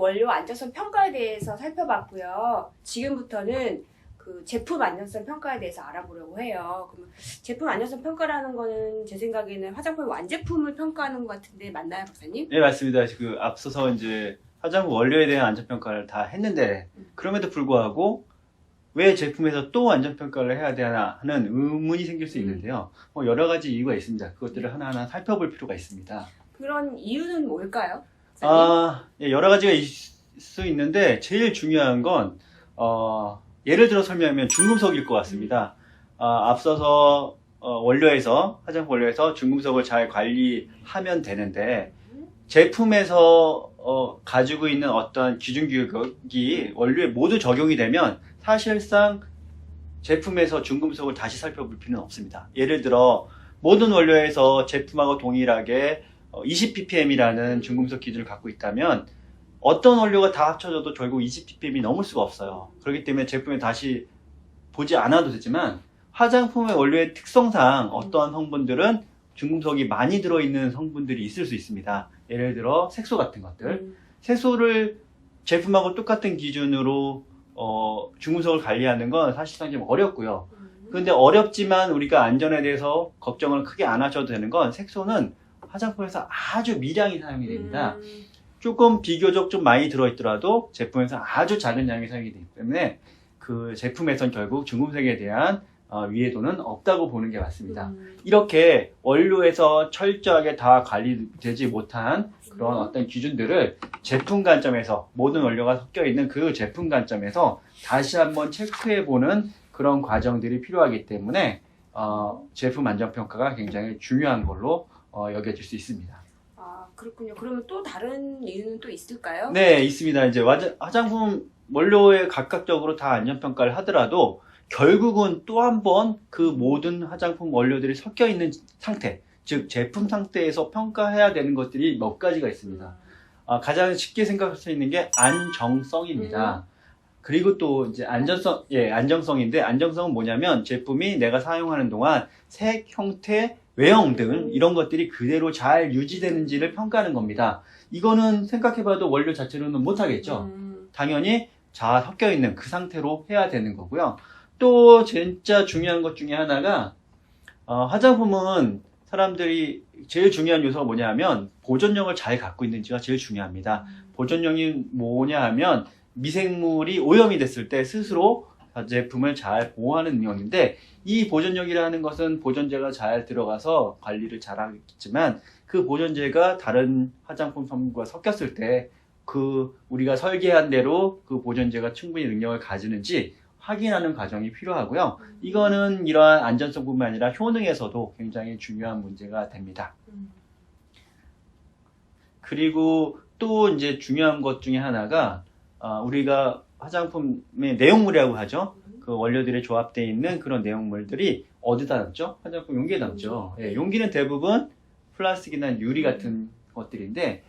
원료 안전성 평가에 대해서 살펴봤고요. 지금부터는 그 제품 안전성 평가에 대해서 알아보려고 해요. 그럼 제품 안전성 평가라는 거는 제 생각에는 화장품 완제품을 평가하는 것 같은데 맞나요, 박사님? 네, 맞습니다. 그 앞서서 이제 화장품 원료에 대한 안전평가를 다 했는데, 그럼에도 불구하고 왜 제품에서 또 안전평가를 해야 되나 하는 의문이 생길 수 있는데요. 여러 가지 이유가 있습니다. 그것들을 하나하나 살펴볼 필요가 있습니다. 그런 이유는 뭘까요, 박사님? 예, 여러 가지가 있을 수 있는데, 제일 중요한 건, 예를 들어 설명하면 중금속일 것 같습니다. 앞서서 화장품 원료에서 중금속을 잘 관리하면 되는데, 제품에서 가지고 있는 어떤 기준 규격이 원료에 모두 적용이 되면 사실상 제품에서 중금속을 다시 살펴볼 필요는 없습니다. 예를 들어 모든 원료에서 제품하고 동일하게 20ppm이라는 중금속 기준을 갖고 있다면 어떤 원료가 다 합쳐져도 결국 20ppm이 넘을 수가 없어요. 그렇기 때문에 제품에 다시 보지 않아도 되지만 화장품의 원료의 특성상 어떠한 성분들은 중금속이 많이 들어있는 성분들이 있을 수 있습니다. 예를 들어 색소 같은 것들. 색소를 제품하고 똑같은 기준으로 중금속을 관리하는 건 사실상 좀 어렵고요. 그런데 어렵지만 우리가 안전에 대해서 걱정을 크게 안 하셔도 되는 건 색소는 화장품에서 아주 미량이 사용이 됩니다. 조금 비교적 좀 많이 들어있더라도 제품에서 아주 작은 양이 사용이 되기 때문에 그 제품에선 결국 중금속에 대한 위해도는 없다고 보는 게 맞습니다. 이렇게 원료에서 철저하게 다 관리되지 못한 그런 어떤 기준들을 제품 관점에서 모든 원료가 섞여 있는 그 제품 관점에서 다시 한번 체크해보는 그런 과정들이 필요하기 때문에 제품 안전평가가 굉장히 중요한 걸로 여겨질 수 있습니다. 아, 그렇군요. 그러면 또 다른 이유는 또 있을까요? 네, 있습니다. 이제 화장품 원료에 각각적으로 다 안전평가를 하더라도 결국은 또 한 번 그 모든 화장품 원료들이 섞여 있는 상태, 즉 제품 상태에서 평가해야 되는 것들이 몇 가지가 있습니다. 가장 쉽게 생각할 수 있는 게 안정성입니다. 그리고 또 이제 안정성인데 안정성은 뭐냐면 제품이 내가 사용하는 동안 색, 형태, 외형 등 이런 것들이 그대로 잘 유지되는지를 평가하는 겁니다. 이거는 생각해봐도 원료 자체로는 못하겠죠. 당연히 다 섞여 있는 그 상태로 해야 되는 거고요. 또 진짜 중요한 것 중에 하나가 화장품은 사람들이 제일 중요한 요소가 뭐냐 하면 보존력을 잘 갖고 있는지가 제일 중요합니다. 보존력이 뭐냐 하면 미생물이 오염이 됐을 때 스스로 제품을 잘 보호하는 능력인데 이 보존력이라는 것은 보존제가 잘 들어가서 관리를 잘 하겠지만 그 보존제가 다른 화장품 성분과 섞였을 때 우리가 설계한 대로 그 보존제가 충분히 능력을 가지는지 확인하는 과정이 필요하고요. 이거는 이러한 안전성뿐만 아니라 효능에서도 굉장히 중요한 문제가 됩니다. 그리고 또 이제 중요한 것 중에 하나가 우리가 화장품의 내용물이라고 하죠. 그 원료들이 조합되어 있는 그런 내용물들이 어디다 담죠? 화장품 용기에 담죠. 예, 용기는 대부분 플라스틱이나 유리 같은 것들인데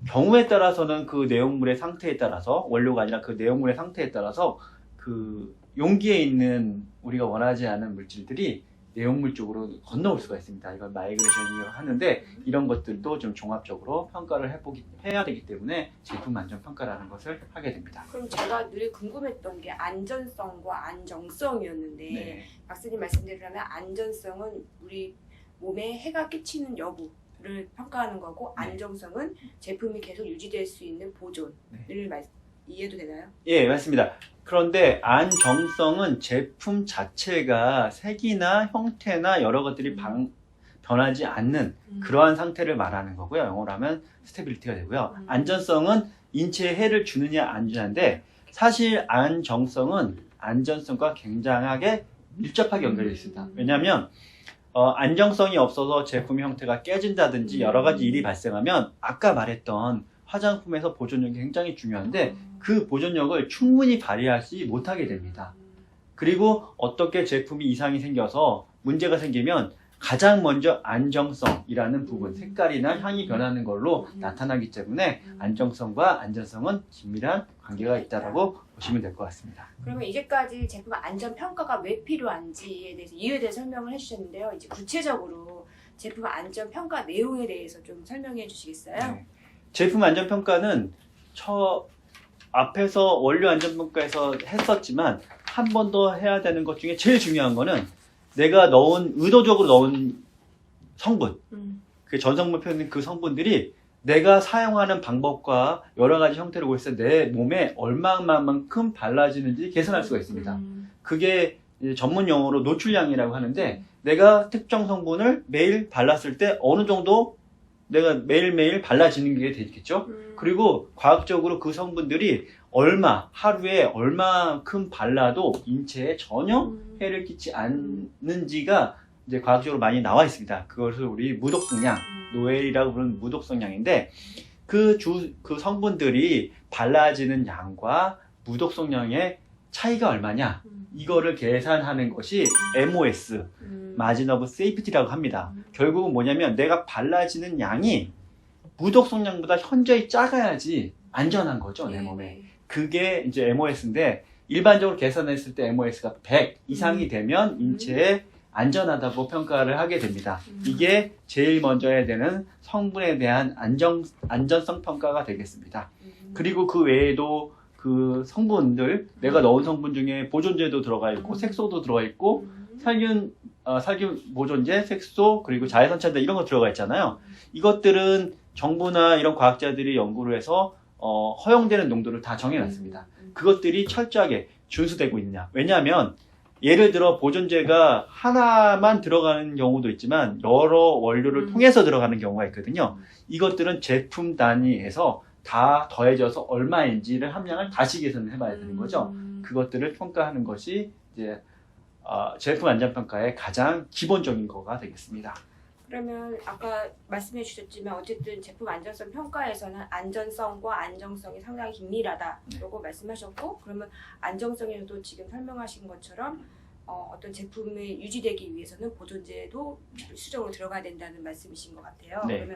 경우에 따라서는 그 내용물의 상태에 따라서 원료가 아니라 그 내용물의 상태에 따라서 그 용기에 있는 우리가 원하지 않은 물질들이 내용물 쪽으로 건너올 수가 있습니다. 이걸 마이그레이션이라고 하는데 이런 것들도 좀 종합적으로 평가를 해야 되기 때문에 제품 안전 평가라는 것을 하게 됩니다. 그럼 제가 늘 궁금했던 게 안전성과 안정성이었는데 네. 박사님 말씀대로라면 안전성은 우리 몸에 해가 끼치는 여부를 평가하는 거고 네. 안정성은 제품이 계속 유지될 수 있는 보존을 이해도 되나요? 예, 맞습니다. 그런데 안정성은 제품 자체가 색이나 형태나 여러 것들이 변하지 않는 그러한 상태를 말하는 거고요. 영어로 하면 스테빌리티가 되고요. 안전성은 인체에 해를 주느냐 안 주냐인데 사실 안정성은 안전성과 굉장하게 밀접하게 연결되어 있습니다. 왜냐하면 안정성이 없어서 제품의 형태가 깨진다든지 여러 가지 일이 발생하면 아까 말했던 화장품에서 보존력이 굉장히 중요한데 그 보존력을 충분히 발휘하지 못하게 됩니다. 그리고 어떻게 제품이 이상이 생겨서 문제가 생기면 가장 먼저 안정성이라는 부분, 색깔이나 향이 변하는 걸로 나타나기 때문에 안정성과 안전성은 긴밀한 관계가 있다고 보시면 될 것 같습니다. 그러면 이제까지 제품 안전 평가가 왜 필요한지에 대해서 이유에 대해 설명을 해주셨는데요. 이제 구체적으로 제품 안전 평가 내용에 대해서 좀 설명해 주시겠어요? 네. 제품 안전 평가는 앞에서 원료 안전평가에서 했었지만 한 번 더 해야 되는 것 중에 제일 중요한 거는 내가 의도적으로 넣은 성분, 그 전성분 표현된 그 성분들이 내가 사용하는 방법과 여러 가지 형태로 보였을 때 내 몸에 얼마만큼 발라지는지 계산할 수가 있습니다. 그게 이제 전문 용어로 노출량이라고 하는데 내가 특정 성분을 매일 발랐을 때 어느 정도 내가 매일매일 발라지는 게 되겠죠. 그리고 과학적으로 그 성분들이 하루에 얼마만큼 발라도 인체에 전혀 해를 끼치지 않는지가 이제 과학적으로 많이 나와 있습니다. 그것을 우리 무독성량, 노엘이라고 부르는 무독성량인데 그 성분들이 발라지는 양과 무독성량의 차이가 얼마냐 이거를 계산하는 것이 MOS, 마진 오브 세이프티라고 합니다. 결국은 뭐냐면 내가 발라지는 양이 무독성량보다 현저히 작아야지 안전한 거죠, 내 몸에. 그게 이제 MOS인데 일반적으로 계산했을 때 MOS가 100 이상이 되면 인체에 안전하다고 평가를 하게 됩니다. 이게 제일 먼저 해야 되는 성분에 대한 안전성 평가가 되겠습니다. 그리고 그 외에도 그 성분들, 내가 넣은 성분 중에 보존제도 들어가 있고 색소도 들어가 있고 살균 보존제, 색소, 그리고 자외선차단 이런 거 들어가 있잖아요. 이것들은 정부나 이런 과학자들이 연구를 해서 허용되는 농도를 다 정해놨습니다. 그것들이 철저하게 준수되고 있느냐. 왜냐하면 예를 들어 보존제가 하나만 들어가는 경우도 있지만 여러 원료를 통해서 들어가는 경우가 있거든요. 이것들은 제품 단위에서 다 더해져서 얼마인지를 함량을 다시 계산을 해봐야 되는 거죠. 그것들을 평가하는 것이 이제 제품 안전평가의 가장 기본적인 거가 되겠습니다. 그러면 아까 말씀해 주셨지만 어쨌든 제품 안전성 평가에서는 안전성과 안정성이 상당히 긴밀하다라고 말씀하셨고, 그러면 안정성에서도 지금 설명하신 것처럼 어떤 제품이 유지되기 위해서는 보존제도 필수적으로 들어가야 된다는 말씀이신 것 같아요. 네.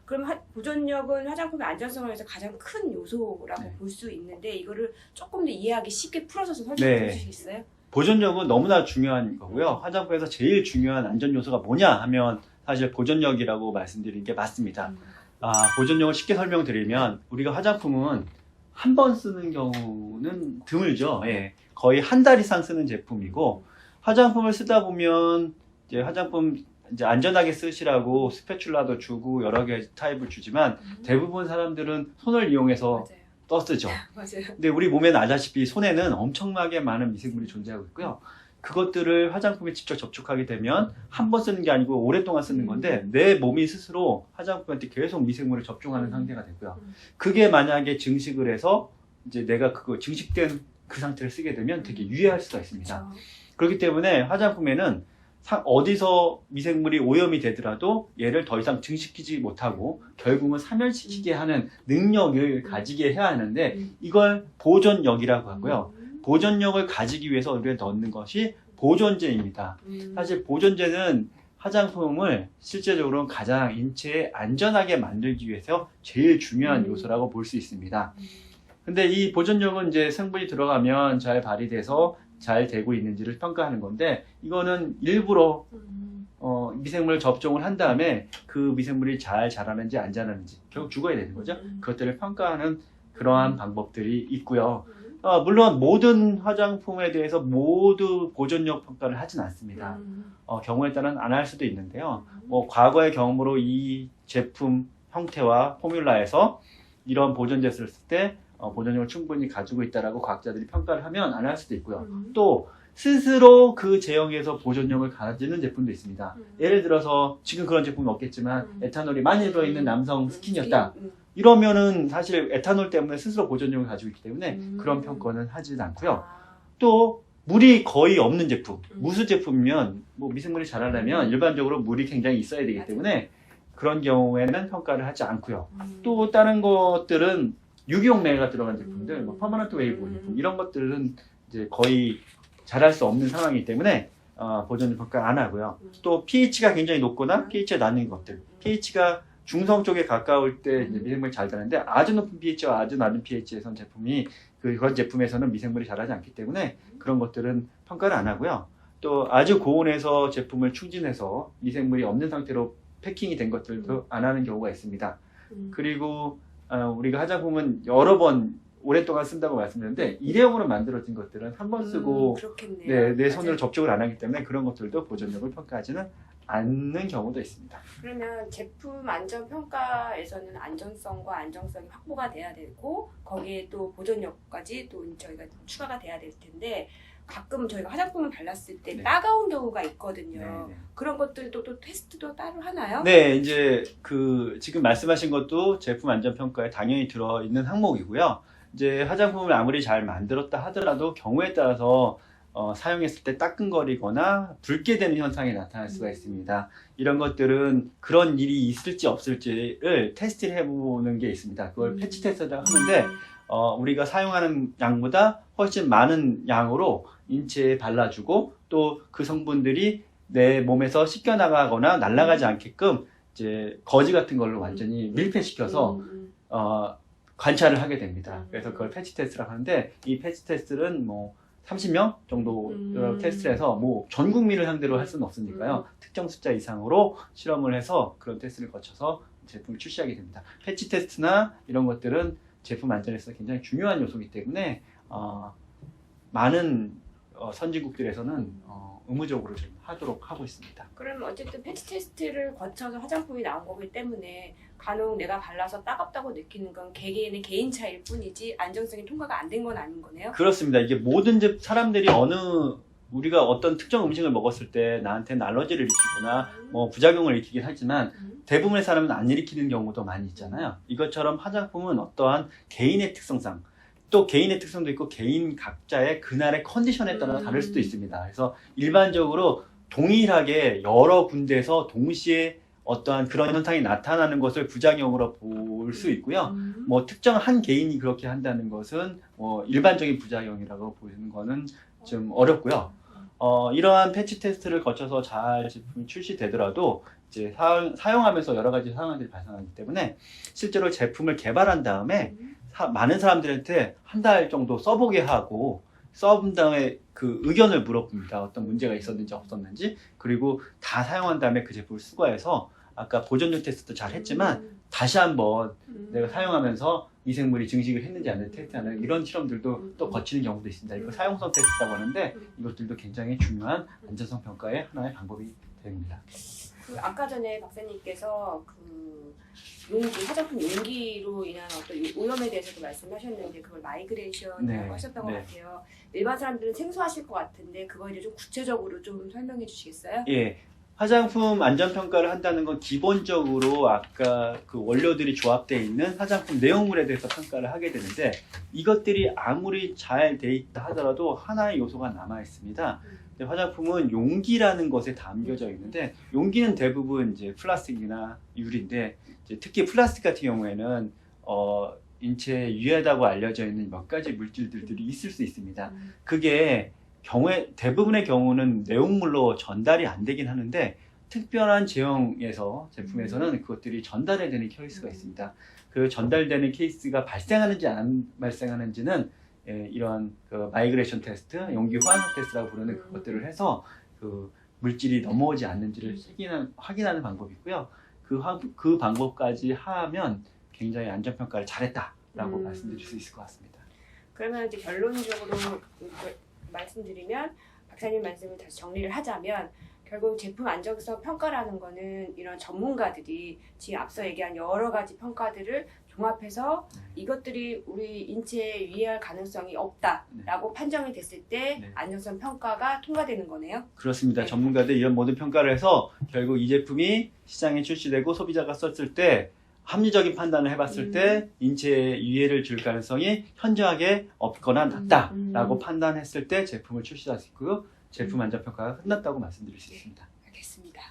그러면 보존력은 화장품의 안전성을 위해서 가장 큰 요소라고 네. 볼 수 있는데 이거를 조금 더 이해하기 쉽게 풀어서 설명해 주시겠어요? 보존력은 너무나 중요한 거고요. 화장품에서 제일 중요한 안전 요소가 뭐냐 하면 사실 보존력이라고 말씀드린 게 맞습니다. 보존력을 쉽게 설명드리면 우리가 화장품은 한 번 쓰는 경우는 드물죠. 예. 거의 한 달 이상 쓰는 제품이고 화장품을 쓰다 보면 이제 화장품 이제 안전하게 쓰시라고 스패츌라도 주고 여러 개 타입을 주지만 대부분 사람들은 손을 이용해서 맞아요. 떠쓰죠. 맞아요. 근데 우리 몸에는 알다시피 손에는 엄청나게 많은 미생물이 존재하고 있고요. 그것들을 화장품에 직접 접촉하게 되면 한 번 쓰는 게 아니고 오랫동안 쓰는 건데 내 몸이 스스로 화장품한테 계속 미생물을 접종하는 상태가 되고요. 그게 만약에 증식을 해서 이제 내가 그거 증식된 그 상태를 쓰게 되면 되게 유해할 수가 있습니다. 그렇죠. 그렇기 때문에 화장품에는 어디서 미생물이 오염이 되더라도 얘를 더 이상 증식시키지 못하고 결국은 사멸시키게 하는 능력을 가지게 해야 하는데 이걸 보존력이라고 하고요. 보존력을 가지기 위해서 우리가 넣는 것이 보존제입니다. 사실 보존제는 화장품을 실제적으로 가장 인체에 안전하게 만들기 위해서 제일 중요한 요소라고 볼 수 있습니다. 근데 이 보존력은 이제 성분이 들어가면 잘 발휘돼서 잘 되고 있는지를 평가하는 건데 이거는 일부러 미생물 접종을 한 다음에 그 미생물이 잘 자라는지 안 자라는지 결국 죽어야 되는 거죠. 그것들을 평가하는 그러한 방법들이 있고요. 물론 모든 화장품에 대해서 모두 보존력 평가를 하진 않습니다. 경우에 따라는 안 할 수도 있는데요. 과거의 경험으로 이 제품 형태와 포뮬라에서 이런 보존제 쓸 때 보존력을 충분히 가지고 있다라고 과학자들이 평가를 하면 안 할 수도 있고요. 또 스스로 그 제형에서 보존력을 가지는 제품도 있습니다. 예를 들어서 지금 그런 제품은 없겠지만 에탄올이 많이 들어있는 남성 스킨이었다. 이러면은 사실 에탄올 때문에 스스로 보존력을 가지고 있기 때문에 그런 평가는 하지는 않고요. 또 물이 거의 없는 제품, 무수 제품이면 뭐 미생물이 자라려면 일반적으로 물이 굉장히 있어야 되기 때문에 그런 경우에는 평가를 하지 않고요. 또 다른 것들은 유기용매가 들어간 제품들, 뭐 퍼머넌트 웨이브 제품 이런 것들은 이제 거의 자랄 수 없는 상황이기 때문에 보존 평가 안 하고요. 또 pH가 굉장히 높거나 pH가 낮은 것들, pH가 중성 쪽에 가까울 때 이제 미생물이 잘 자라는데 아주 높은 pH와 아주 낮은 pH에선 제품이 그런 제품에서는 미생물이 자라지 않기 때문에 그런 것들은 평가를 안 하고요. 또 아주 고온에서 제품을 충진해서 미생물이 없는 상태로 패킹이 된 것들도 안 하는 경우가 있습니다. 그리고 우리가 화장품은 여러 번 오랫동안 쓴다고 말씀드렸는데 일회용으로 만들어진 것들은 한 번 쓰고 그렇겠네요. 내 맞아요. 손으로 접촉을 안 하기 때문에 그런 것들도 보존력을 평가하지는 않는 경우도 있습니다. 그러면 제품 안전 평가에서는 안전성과 안정성이 확보가 돼야 되고 거기에 또 보존력까지 또 저희가 추가가 돼야 될 텐데 가끔 저희가 화장품을 발랐을 때 네. 따가운 경우가 있거든요. 네. 그런 것들도 또 테스트도 따로 하나요? 네, 이제 지금 말씀하신 것도 제품 안전 평가에 당연히 들어 있는 항목이고요. 이제 화장품을 아무리 잘 만들었다 하더라도 경우에 따라서 사용했을 때 따끔거리거나 붉게 되는 현상이 나타날 수가 있습니다. 이런 것들은 그런 일이 있을지 없을지를 테스트를 해보는 게 있습니다. 그걸 패치 테스트를 하는데 우리가 사용하는 양보다 훨씬 많은 양으로 인체에 발라주고 또 그 성분들이 내 몸에서 씻겨나가거나 날아가지 않게끔 이제 거지 같은 걸로 완전히 밀폐시켜서 관찰을 하게 됩니다. 그래서 그걸 패치 테스트라고 하는데 이 패치 테스트는 뭐 30명 정도 테스트를 해서 뭐 전 국민을 상대로 할 수는 없으니까요. 특정 숫자 이상으로 실험을 해서 그런 테스트를 거쳐서 제품을 출시하게 됩니다. 패치 테스트나 이런 것들은 제품 안전에서 굉장히 중요한 요소이기 때문에 많은 선진국들에서는 의무적으로 좀 하도록 하고 있습니다. 그러면 어쨌든 패치 테스트를 거쳐서 화장품이 나온 거기 때문에 간혹 내가 발라서 따갑다고 느끼는 건 개개인의 개인 차이일 뿐이지 안정성이 통과가 안 된 건 아닌 거네요? 그렇습니다. 이게 모든 사람들이 우리가 어떤 특정 음식을 먹었을 때 나한테는 알러지를 일으키거나 뭐 부작용을 일으키긴 하지만 대부분의 사람은 안 일으키는 경우도 많이 있잖아요. 이것처럼 화장품은 어떠한 개인의 특성상 또 개인의 특성도 있고 개인 각자의 그날의 컨디션에 따라 다를 수도 있습니다. 그래서 일반적으로 동일하게 여러 군데에서 동시에 어떠한 그런 현상이 나타나는 것을 부작용으로 볼 수 있고요. 뭐 특정 한 개인이 그렇게 한다는 것은 일반적인 부작용이라고 보는 거는 좀 어렵고요. 이러한 패치 테스트를 거쳐서 잘 제품이 출시되더라도 이제 사용하면서 여러 가지 상황들이 발생하기 때문에 실제로 제품을 개발한 다음에 많은 사람들한테 한 달 정도 써보게 하고 써본 다음에 그 의견을 물어봅니다. 어떤 문제가 있었는지 없었는지. 그리고 다 사용한 다음에 그 제품을 수거해서 아까 보존력 테스트도 잘 했지만 다시 한번 내가 사용하면서 미생물이 증식을 했는지 안 했는지 테스트하는 이런 실험들도 또 거치는 경우도 있습니다. 이거 사용성 테스트라고 하는데 이것들도 굉장히 중요한 안전성 평가의 하나의 방법이 됩니다. 아까 전에 박사님께서 화장품 용기로 인한 어떤 오염에 대해서도 말씀하셨는데 그걸 마이그레이션이라고 하셨던 것 같아요. 일반 사람들은 생소하실 것 같은데 그거에 대해 좀 구체적으로 좀 설명해 주시겠어요? 예. 화장품 안전평가를 한다는 건 기본적으로 아까 그 원료들이 조합되어 있는 화장품 내용물에 대해서 평가를 하게 되는데 이것들이 아무리 잘 돼 있다 하더라도 하나의 요소가 남아 있습니다. 화장품은 용기라는 것에 담겨져 있는데 용기는 대부분 이제 플라스틱이나 유리인데 이제 특히 플라스틱 같은 경우에는 인체에 유해하다고 알려져 있는 몇 가지 물질들이 있을 수 있습니다. 그게 대부분의 경우는 내용물로 전달이 안 되긴 하는데 특별한 제품에서는 그것들이 전달이 되는 케이스가 있습니다. 그 전달되는 케이스가 발생하는지 안 발생하는지는 이런 그 마이그레이션 테스트, 용기 호환성 테스트라고 부르는 그것들을 해서 그 물질이 넘어오지 않는지를 확인하는 방법이고요. 그 방법까지 하면 굉장히 안전평가를 잘했다라고 말씀드릴 수 있을 것 같습니다. 그러면 이제 결론적으로 말씀드리면 박사님 말씀을 다시 정리를 하자면 결국 제품 안정성 평가라는 거는 이런 전문가들이 지금 앞서 얘기한 여러 가지 평가들을 종합해서 이것들이 우리 인체에 유해할 가능성이 없다라고 판정이 됐을 때 안정성 평가가 통과되는 거네요? 그렇습니다. 전문가들이 이런 모든 평가를 해서 결국 이 제품이 시장에 출시되고 소비자가 썼을 때 합리적인 판단을 해봤을 때 인체에 유해를 줄 가능성이 현저하게 없거나 낮다라고 판단했을 때 제품을 출시할 수 있고요. 제품 안전평가가 끝났다고 말씀드릴 수 있습니다. 알겠습니다.